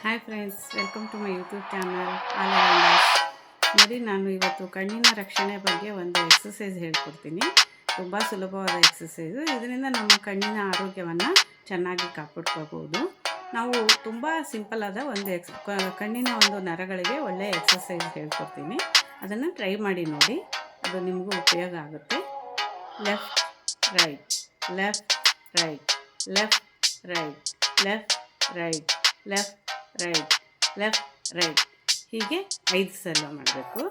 Hi friends, welcome to my YouTube channel all around. ನೋಡಿ, ನಾನು ಇವತ್ತು ಕಣ್ಣಿನ ರಕ್ಷಣೆ ಬಗ್ಗೆ ಒಂದು ಎಕ್ಸಸೈಸ್ ಹೇಳ್ಕೊಡ್ತೀನಿ. ತುಂಬ ಸುಲಭವಾದ ಎಕ್ಸಸೈಸು. ಇದರಿಂದ ನಮ್ಮ ಕಣ್ಣಿನ ಆರೋಗ್ಯವನ್ನು ಚೆನ್ನಾಗಿ ಕಾಪಾಡ್ಕೋಬೋದು. ನಾವು ತುಂಬ ಸಿಂಪಲ್ ಆದ ಒಂದು ಕಣ್ಣಿನ ಒಂದು ನರಗಳಿಗೆ ಒಳ್ಳೆಯ ಎಕ್ಸಸೈಸ್ ಹೇಳ್ಕೊಡ್ತೀನಿ. ಅದನ್ನು ಟ್ರೈ ಮಾಡಿ ನೋಡಿ, ಅದು ನಿಮಗೂ ಉಪಯೋಗ ಆಗುತ್ತೆ. Left right, left right, left right, left right, left right, left right, ಹೀಗೆ 5 ಸಲ ಮಾಡಬೇಕು.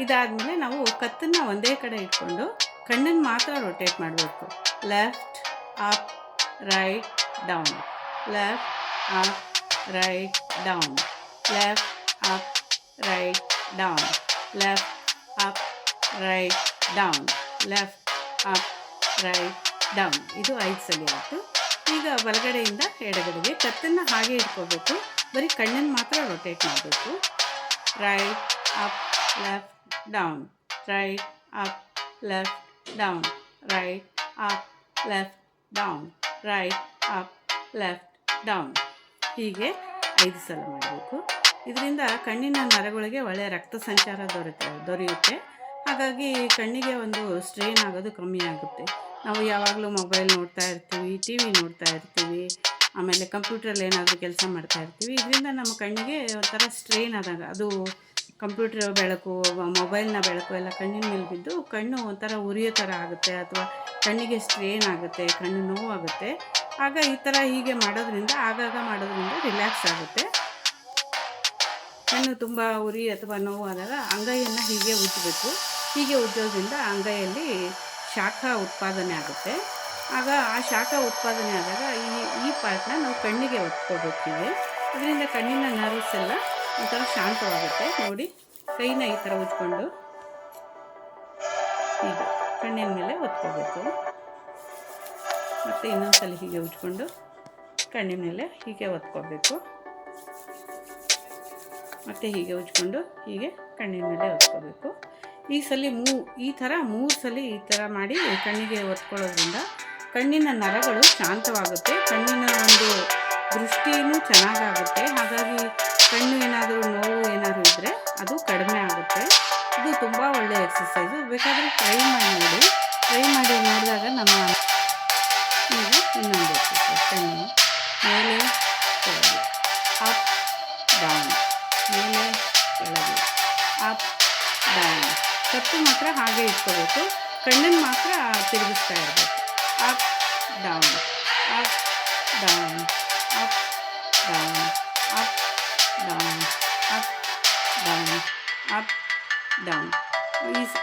ಇದಾದಮೇಲೆ ನಾವು ಕತ್ತನ್ನು ಒಂದೇ ಕಡೆ ಇಟ್ಕೊಂಡು ಕಣ್ಣನ್ನು ಮಾತ್ರ ರೊಟೇಟ್ ಮಾಡಬೇಕು. Left up write down, left up write down, left up write down, left up write down, left up write down. ಇದು 5 ಸಲ ಆಯಿತು. ಈಗ ಬಲಗಡೆಯಿಂದ ಎಡಗಡೆಗೆ ಕತ್ತನ್ನು ಹಾಗೆ ಇಟ್ಕೋಬೇಕು. ಬರೀ ಕಣ್ಣನ್ನು ಮಾತ್ರ ರೊಟೇಟ್ ಮಾಡಬೇಕು. Right up left down, right up left down, right up left down, right up left down, ಹೀಗೆ 5 ಸಲ ಮಾಡಬೇಕು. ಇದರಿಂದ ಕಣ್ಣಿನ ನರಗಳಿಗೆ ಒಳ್ಳೆಯ ರಕ್ತ ಸಂಚಾರ ದೊರೆಯುತ್ತೆ. ಹಾಗಾಗಿ ಕಣ್ಣಿಗೆ ಒಂದು ಸ್ಟ್ರೇನ್ ಆಗೋದು ಕಮ್ಮಿ ಆಗುತ್ತೆ. ನಾವು ಯಾವಾಗಲೂ ಮೊಬೈಲ್ ನೋಡ್ತಾ ಇರ್ತೀವಿ, ಟಿ ವಿ ನೋಡ್ತಾ ಇರ್ತೀವಿ, ಆಮೇಲೆ ಕಂಪ್ಯೂಟ್ರಲ್ಲಿ ಏನಾದರೂ ಕೆಲಸ ಮಾಡ್ತಾ ಇರ್ತೀವಿ. ಇದರಿಂದ ನಮ್ಮ ಕಣ್ಣಿಗೆ ಒಂಥರ ಸ್ಟ್ರೇನ್ ಆದಾಗ ಅದು ಕಂಪ್ಯೂಟರ್ ಬೆಳಕು, ಮೊಬೈಲ್ನ ಬೆಳಕು ಎಲ್ಲ ಕಣ್ಣಿನ ಮೇಲೆ ಬಿದ್ದು ಕಣ್ಣು ಒಂಥರ ಉರಿಯೋ ಥರ ಆಗುತ್ತೆ, ಅಥವಾ ಕಣ್ಣಿಗೆ ಸ್ಟ್ರೇನ್ ಆಗುತ್ತೆ, ಕಣ್ಣು ನೋವಾಗುತ್ತೆ. ಆಗ ಈ ಥರ ಹೀಗೆ ಮಾಡೋದ್ರಿಂದ, ಆಗಾಗ ಮಾಡೋದ್ರಿಂದ ರಿಲ್ಯಾಕ್ಸ್ ಆಗುತ್ತೆ. ಕಣ್ಣು ತುಂಬ ಉರಿ ಅಥವಾ ನೋವು ಆದಾಗ ಅಂಗೈಯನ್ನು ಹೀಗೆ ಉಜ್ಜಬೇಕು. ಹೀಗೆ ಉಜ್ಜೋದ್ರಿಂದ ಅಂಗೈಯಲ್ಲಿ ಶಾಖ ಉತ್ಪಾದನೆ ಆಗುತ್ತೆ. ಆಗ ಆ ಶಾಖ ಉತ್ಪಾದನೆ ಆದಾಗ ಈ ಪಾರ್ಟ್ನ ನಾವು ಕಣ್ಣಿಗೆ ಒತ್ಕೋಬೇಕಿದೆ. ಇದರಿಂದ ಕಣ್ಣಿನ ನರ್ವ್ಸ್ ಎಲ್ಲ ಒಂಥರ ಶಾಂತವಾಗುತ್ತೆ. ನೋಡಿ, ಕೈನ ಈ ಥರ ಉಜ್ಕೊಂಡು ಹೀಗೆ ಕಣ್ಣಿನ ಮೇಲೆ ಒತ್ಕೋಬೇಕು. ಮತ್ತು ಇನ್ನೊಂದ್ಸಲ ಹೀಗೆ ಉಜ್ಕೊಂಡು ಕಣ್ಣಿನ ಮೇಲೆ ಹೀಗೆ ಒತ್ಕೋಬೇಕು. ಮತ್ತು ಹೀಗೆ ಉಜ್ಕೊಂಡು ಹೀಗೆ ಕಣ್ಣಿನ ಮೇಲೆ ಒತ್ಕೋಬೇಕು. ಈ ಥರ 3 ಸಲ ಈ ಥರ ಮಾಡಿ ಕಣ್ಣಿಗೆ ಒತ್ಕೊಳ್ಳೋದ್ರಿಂದ ಕಣ್ಣಿನ ನರಗಳು ಶಾಂತವಾಗುತ್ತೆ, ಕಣ್ಣಿನ ಒಂದು ದೃಷ್ಟಿನೂ ಚೆನ್ನಾಗಾಗುತ್ತೆ. ಹಾಗಾಗಿ ಕಣ್ಣು ಏನಾದರೂ ನೋವು ಏನಾದರೂ ಇದ್ದರೆ ಅದು ಕಡಿಮೆ ಆಗುತ್ತೆ. ಇದು ತುಂಬ ಒಳ್ಳೆಯ ಎಕ್ಸಸೈಸು. ಬೇಕಾದರೆ ಟ್ರೈ ಮಾಡಿ ನೋಡಿದಾಗ ನಮ್ಮ ಈಗ ಇನ್ನೊಂದು ಎಕ್ಸಸೈಸ್. ಕಣ್ಣು ಮೇಲೆ ಕೆಳಗೆ, ಅಪ್ ಡೌನ್, ಮೇಲೆ ಕೆಳಗೆ, ಅಪ್ ಡೌನ್. ಕತ್ತು ಮಾತ್ರ ಹಾಗೆ ಇಟ್ಕೋಬೇಕು, ಕಣ್ಣನ್ನು ಮಾತ್ರ ತಿರುಗಿಸ್ತಾ ಇರಬೇಕು. Up down, up down, up down, up down, up down, up down.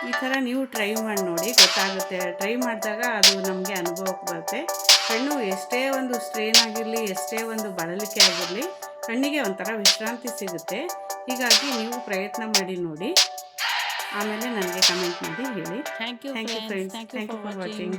ಈ ಥರ ನೀವು ಟ್ರೈ ಮಾಡಿ ನೋಡಿ, ಗೊತ್ತಾಗುತ್ತೆ. ಟ್ರೈ ಮಾಡಿದಾಗ ಅದು ನಮಗೆ ಅನುಭವಕ್ಕೆ ಬರುತ್ತೆ. ಕಣ್ಣು ಎಷ್ಟೇ ಒಂದು ಸ್ಟ್ರೇನ್ ಆಗಿರಲಿ, ಎಷ್ಟೇ ಒಂದು ಬಳಲಿಕೆ ಆಗಿರಲಿ, ಕಣ್ಣಿಗೆ ಒಂಥರ ವಿಶ್ರಾಂತಿ ಸಿಗುತ್ತೆ. ಹೀಗಾಗಿ ನೀವು ಪ್ರಯತ್ನ ಮಾಡಿ ನೋಡಿ, ಆಮೇಲೆ ನನಗೆ ಕಮೆಂಟ್ ಮಾಡಿ ಹೇಳಿ. Thank you friends, thank you for watching.